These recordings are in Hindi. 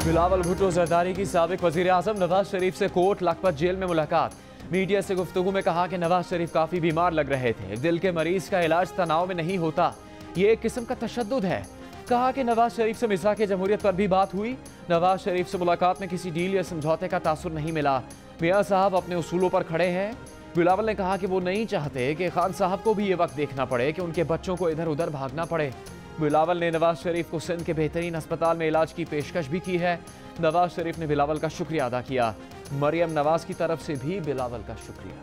बिलावल भुट्टो जरदारी की साबिक वजीर आजम नवाज शरीफ से कोट लखपत जेल में मुलाकात। मीडिया से गुफ्तगू में कहा कि नवाज शरीफ काफी बीमार लग रहे थे। दिल के मरीज का इलाज तनाव में नहीं होता, ये एक किस्म का तशद्दुद है। कहा कि नवाज शरीफ से मिज़ाक़ जमहूरियत पर भी बात हुई। नवाज शरीफ से मुलाकात में किसी डील या समझौते का तासुर नहीं मिला। मियाँ साहब अपने उसूलों पर खड़े हैं। बिलावल ने कहा कि वो नहीं चाहते कि खान साहब को भी ये वक्त देखना पड़े कि उनके बच्चों को इधर उधर भागना पड़े। बिलावल ने नवाज शरीफ को सिंध के बेहतरीन अस्पताल में इलाज की पेशकश भी की है। नवाज शरीफ ने बिलावल का शुक्रिया अदा किया। मरियम नवाज की तरफ से भी बिलावल का शुक्रिया।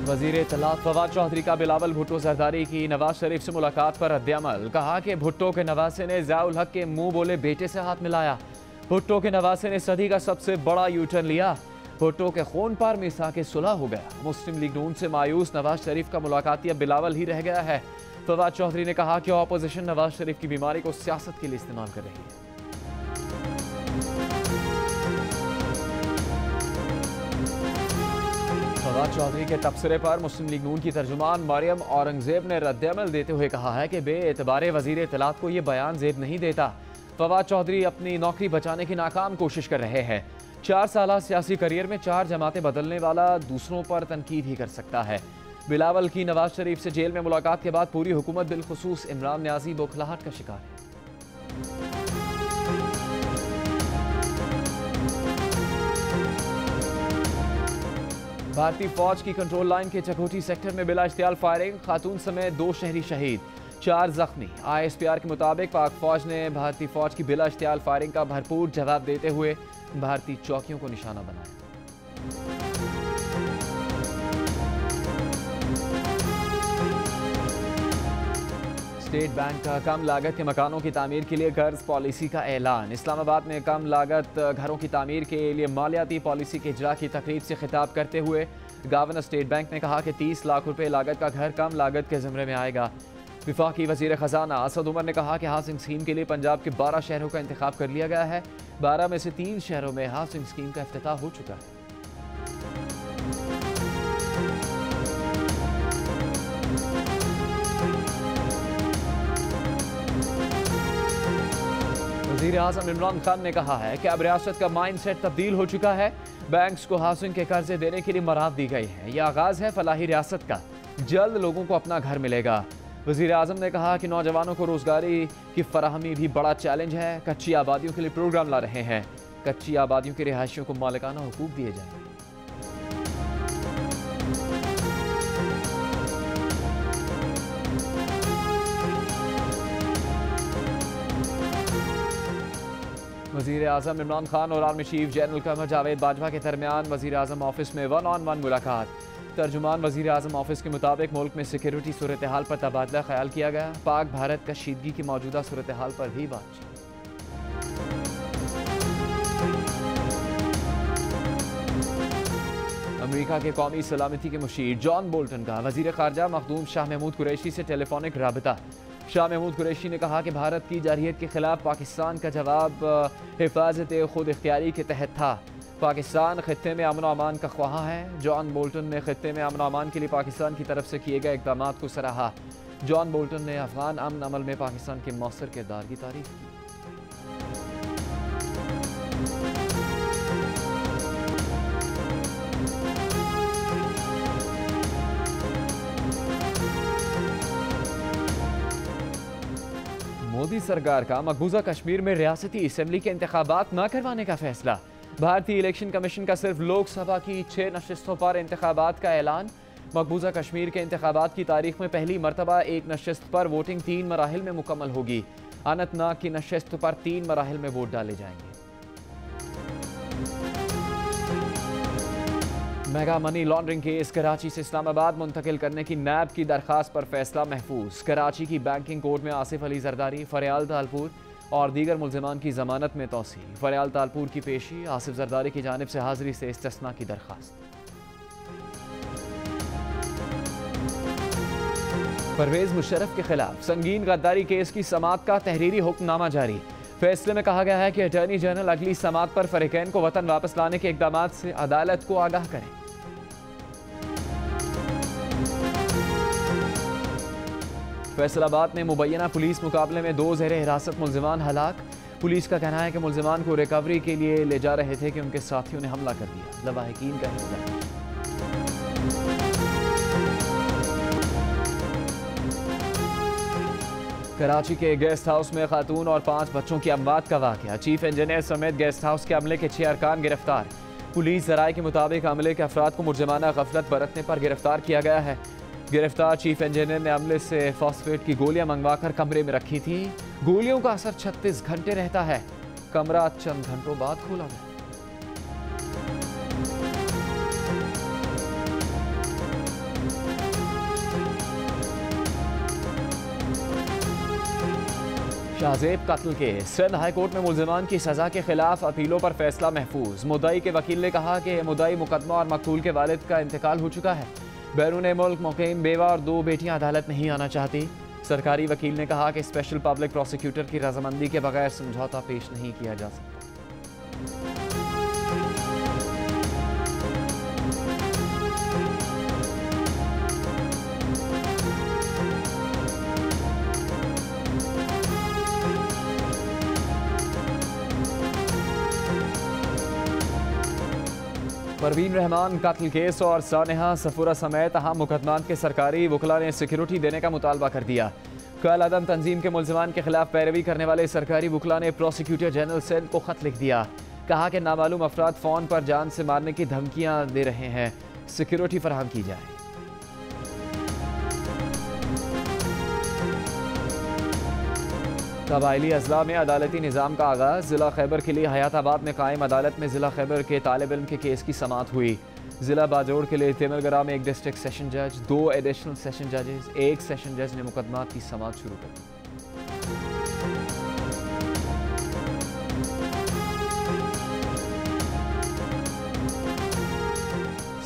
वजीर इत्तलात फवाद चौधरी का बिलावल भुट्टो जरदारी की नवाज शरीफ से मुलाकात पर रद्द-ए-अमल। कहा कि भुट्टो के नवासे ने ज़िया-उल हक के मुंह बोले बेटे से हाथ मिलाया। भुट्टो के नवासे ने सदी का सबसे बड़ा यूटर्न लिया। भुट्टो के खून पर मिसाके सुलह हो गया। मुस्लिम लीग नून से मायूस नवाज शरीफ का मुलाकाती अब बिलावल ही रह गया है। फवाद चौधरी ने कहा कि ऑपोजिशन नवाज शरीफ की बीमारी को सियासत के लिए इस्तेमाल कर रही है। फवाद चौधरी के तबसरे पर मुस्लिम लीग नून की तर्जुमान मरियम औरंगजेब ने रद्द-ए-अमल देते हुए कहा है कि बेएतबारे वजीर इत्तलात को यह बयान जेब नहीं देता। फवाद चौधरी अपनी नौकरी बचाने की नाकाम कोशिश कर रहे हैं। 4 साल सियासी करियर में 4 जमातें बदलने वाला दूसरों पर तनकीद ही कर सकता है। बिलावल की नवाज शरीफ से जेल में मुलाकात के बाद पूरी हुकूमत बिलखुसूस इमरान न्याजी बौखलाहट का शिकार है। भारतीय फौज की कंट्रोल लाइन के चकोटी सेक्टर में बिला इख्तियार फायरिंग, खातून समेत 2 शहरी शहीद, 4 जख्मी। ISPR के मुताबिक पाक फौज ने भारतीय फौज की बिला इख्तियार फायरिंग का भरपूर जवाब देते हुए भारतीय चौकियों को निशाना बनाया। स्टेट बैंक का कम लागत के मकानों की तामीर के लिए कर्ज पॉलिसी का ऐलान। इस्लामाबाद में कम लागत घरों की तामीर के लिए मालियाती पॉलिसी के इजरा की तकरीब से खिताब करते हुए गवर्नर स्टेट बैंक ने कहा कि 30 लाख रुपए लागत का घर कम लागत के ज़िम्मे में आएगा। विफाकी वजीर खजाना असद उमर ने कहा कि हाउसिंग स्कीम के लिए पंजाब के 12 शहरों का इंतखाब कर लिया गया है। 12 में से 3 शहरों में हाउसिंग स्कीम का इफ्तिताह हो चुका है। वज़ीर आज़म इमरान खान ने कहा है कि अब रियासत का माइंडसेट तब्दील हो चुका है। बैंक्स को हाउसिंग के कर्जे देने के लिए मराहत दी गई है। यह आगाज है फलाही रियासत का। जल्द लोगों को अपना घर मिलेगा। वज़ीर आज़म ने कहा कि नौजवानों को रोजगारी की फराहमी भी बड़ा चैलेंज है। कच्ची आबादियों के लिए प्रोग्राम ला रहे हैं। कच्ची आबादियों के रिहायशियों को मालिकाना हुकूक दिए जाएंगे। वज़ीर आज़म इमरान खान और army chief general Qamar Javed Bajwa के दरमियान वज़ीर आज़म ऑफिस में 1-on-1 मुलाकात। तर्जुमान वज़ीर आज़म ऑफिस के मुताबिक मुल्क में सिक्योरिटी सूरत हाल पर तबादला ख्याल किया गया। पाक भारत कशीदगी की मौजूदा सूरत हाल पर भी बातचीत। अमेरिका के कौमी सलामती के मुशीर जॉन बोल्टन का वज़ीर ख़ारजा मखदूम शाह महमूद कुरैशी से टेलीफोनिक राबता। शाह महमूद कुरैशी ने कहा कि भारत की जारहियत के खिलाफ पाकिस्तान का जवाब हिफाजत खुद इख्तियारी के तहत था। पाकिस्तान खित्ते में अमन अमान का ख्वाहा है। जॉन बोल्टन ने खित्ते में अमन अमान के लिए पाकिस्तान की तरफ से किए गए इक़दामात को सराहा। जॉन बोल्टन ने अफगान अमन अमल में पाकिस्तान के मौसर किरदार की तारीफ की। मोदी सरकार का मकबूजा कश्मीर में रियासती असेंबली के इंतखाबात न करवाने का फैसला। भारतीय इलेक्शन कमीशन का सिर्फ लोकसभा की 6 नशिस्तों पर इंतखाबात का ऐलान। मकबूजा कश्मीर के इंतखाबात की तारीख में पहली मरतबा एक नशिस्त पर वोटिंग 3 मराहिल में मुकम्मल होगी। अनंतनाग की नशिस्त पर 3 मराहिल में वोट डाले जाएंगे। Mega money laundering case Karachi से इस्लामाबाद मुंतकिल करने की नैब की दरखास्त पर फैसला महफूज। कराची की बैंकिंग कोर्ट में आसिफ अली जरदारी, फरियाल तालपुर और दीगर मुल्जिमान की जमानत में तौसी। फरियाल तालपुर की पेशी, आसिफ जरदारी की जानिब से हाजिरी से इस्तिस्ना की दरखास्त। परवेज मुशर्रफ के खिलाफ संगीन गद्दारी केस की समाअत का तहरीरी हुक्मनामा जारी। फैसले में कहा गया है कि अटॉर्नी जनरल अगली समाअत पर फरीकैन को वतन वापस लाने के इकदाम से अदालत को आगाह करें। फैसलाबाद में मुबैना पुलिस मुकाबले में 2 ज़ेर हिरासत मुल्जिमान हलाक। पुलिस का कहना है कि मुल्जिमान को रिकवरी के लिए ले जा रहे थे कि उनके साथियों ने हमला कर दिया। लवाहिकीन का इल्जाम। कराची के गेस्ट हाउस में खातून और 5 बच्चों की अमवात का वाक़या। चीफ इंजीनियर समेत गेस्ट हाउस के अमले के 6 अरकान गिरफ्तार। पुलिस ज़राए के मुताबिक अमले के अफराद को मुर्जमाना गफलत बरतने पर गिरफ्तार किया गया है। गिरफ्तार चीफ इंजीनियर ने अमले से फॉस्फेट की गोलियां मंगवाकर कमरे में रखी थी। गोलियों का असर 36 घंटे रहता है। कमरा चंद घंटों बाद खोला गया। शाहजेब कत्ल के सिंध हाईकोर्ट में मुल्जिमान की सजा के खिलाफ अपीलों पर फैसला महफूज। मुद्दई के वकील ने कहा कि मुद्दई मुकदमा और मकतूल के वालिद का इंतकाल हो चुका है। बैरून मुल्क मुकीम बेवा और 2 बेटियां अदालत नहीं आना चाहती। सरकारी वकील ने कहा कि स्पेशल पब्लिक प्रोसिक्यूटर की रजामंदी के बगैर समझौता पेश नहीं किया जा सकता। परवीन रहमान कत्ल केस और सानेहा सफूरा समेत अहम मुकदमात के सरकारी वकला ने सिक्योरिटी देने का मुतालबा कर दिया। कल अदम तंजीम के मुल्जिमान के खिलाफ पैरवी करने वाले सरकारी वकला ने प्रोसिक्यूटर जनरल सिंध को खत लिख दिया। कहा कि नामालूम अफराद फ़ोन पर जान से मारने की धमकियां दे रहे हैं, सिक्योरिटी फराहम की जाए। कबायली अजला में अदालती निज़ाम का आगाज़। ज़िला खैबर के लिए हयाताबाद में कायम अदालत में ज़िला खैबर के तालिब इल्म के केस की समाअत हुई। ज़िला बाजोड़ के लिए तिमलगरा में 1 डिस्ट्रिक्ट सेशन जज, 2 एडिशनल सेशन जजेस, 1 सेशन जज ने मुकदमात की समाअत शुरू कर दी।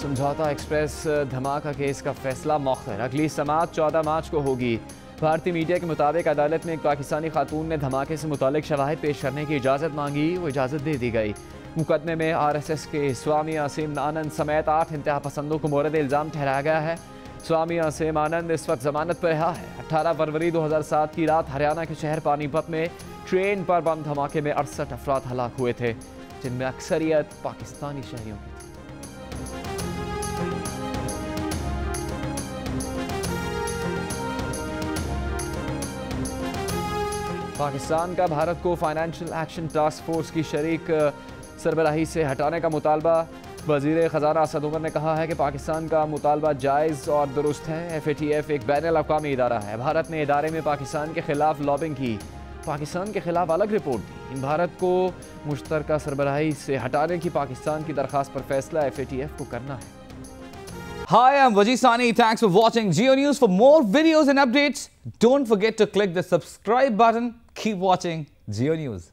समझौता एक्सप्रेस धमाका केस का फैसला मौखर। अगली समाअत 14 मार्च को होगी। भारतीय मीडिया के मुताबिक अदालत में एक पाकिस्तानी खातून ने धमाके से मुतालिक शवाहिद पेश करने की इजाज़त मांगी, वो इजाज़त दे दी गई। मुकदमे में RSS के स्वामी आसिम आनंद समेत 8 इंतहा पसंदों को मोरद इल्ज़ाम ठहराया गया है। स्वामी आसिम आनंद इस वक्त जमानत पर रहा है। 18 फरवरी 2007 की रात हरियाणा के शहर पानीपत में ट्रेन पर बम धमाके में 68 अफराद हलाक हुए थे, जिनमें अक्सरियत पाकिस्तानी शहरियों की थी। पाकिस्तान का भारत को फाइनेंशियल एक्शन टास्क फोर्स की शरीक सरबराही से हटाने का मुतालबा। वज़ीर ख़ज़ाना असद उमर ने कहा है कि पाकिस्तान का मुतालबा जायज़ और दुरुस्त है। FATF एक बैनुल-अक़वामी इदारा है। भारत ने इदारे में पाकिस्तान के खिलाफ लॉबिंग की, पाकिस्तान के खिलाफ अलग रिपोर्ट दी। भारत को मुश्तरका सरबराही से हटाने की पाकिस्तान की दरख्वास्त पर फैसला FATF को करना है। Hi, I'm Wajid Sani. Thanks for watching Geo News. For more videos and updates, don't forget to click the subscribe button. Keep watching Geo News.